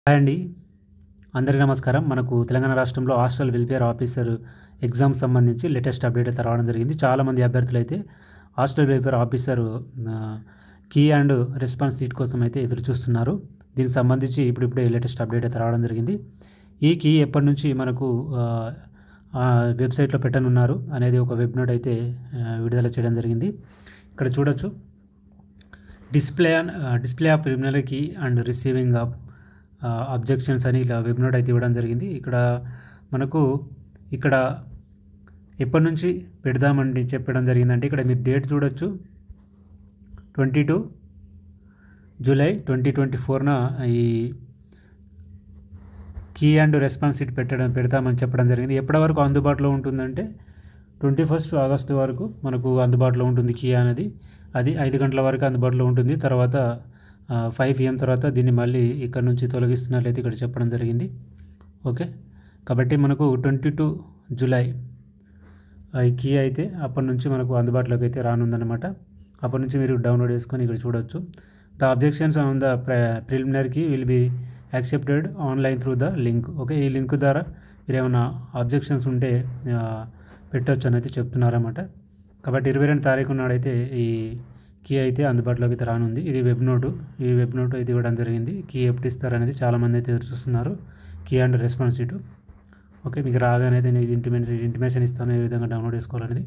Hi అండి, అందరికీ నమస్కారం. మనకు తెలంగాణ రాష్ట్రంలో హాస్టల్ వెల్ఫేర్ ఆఫీసర్ ఎగ్జామ్ సంబంధించి లేటెస్ట్ అప్డేట్ అయితే రావడం జరిగింది. చాలామంది అభ్యర్థులు అయితే hostel welfare officer key and response sheet కోసం అయితే ఎదురు చూస్తున్నారు. దీనికి సంబంధించి ఇప్పుడిప్పుడే లేటెస్ట్ అప్డేట్ అయితే రావడం జరిగింది. ఈ కీ ఎప్పటి నుంచి మనకు వెబ్సైట్లో పెట్టనున్నారు అనేది ఒక వెబ్ నోట్ అయితే విడుదల చేయడం జరిగింది. ఇక్కడ చూడొచ్చు, display of preliminary key and receiving of objections అని ఇలా వెబ్ నోట్ అయితే ఇవ్వడం జరిగింది. మనకు ఇక్కడ ఎప్పటి నుంచి పెడదామని చెప్పడం జరిగిందంటే ఇక్కడ మీరు డేట్ చూడొచ్చు, 22 జూలై 2024న ఈ కీ అండ్ రెస్పాన్స్ సీట్ పెడతామని చెప్పడం జరిగింది. ఎప్పటి వరకు అందుబాటులో ఉంటుందంటే 21 ఆగస్టు వరకు మనకు అందుబాటులో ఉంటుంది కీ అనేది. అది 5 గంటల వరకు అందుబాటులో ఉంటుంది. తర్వాత 5 PM తర్వాత దీన్ని మళ్ళీ ఇక్కడ నుంచి తొలగిస్తున్నట్లయితే ఇక్కడ చెప్పడం జరిగింది. ఓకే, కాబట్టి మనకు 22 జూలై ఈ కీ అయితే అప్పటి నుంచి మనకు అందుబాటులోకి అయితే రానుందన్నమాట. అప్పటి నుంచి మీరు డౌన్లోడ్ చేసుకొని ఇక్కడ చూడవచ్చు. The objections on the preliminary key will be accepted online through the link. Okay, ఈ లింక్ ద్వారా మీరు ఏమైనా అబ్జెక్షన్స్ ఉంటే పెట్టవచ్చు అని అయితే చెప్తున్నారన్నమాట. కాబట్టి 22 తారీఖు నాడైతే ఈ కీ అయితే అందుబాటులోకి అయితే రానుంది. ఇది వెబ్ నోటు. ఈ వెబ్ నోటు అయితే ఇవ్వడం జరిగింది. కీ ఎప్పుడు ఇస్తారనేది చాలామంది అయితే ఎదురు చూస్తున్నారు, key and response sheet. Okay, మీకు రాగానే అయితే నేను ఇంటిమేషన్ ఇస్తాను ఏ విధంగా డౌన్లోడ్ చేసుకోవాలనేది.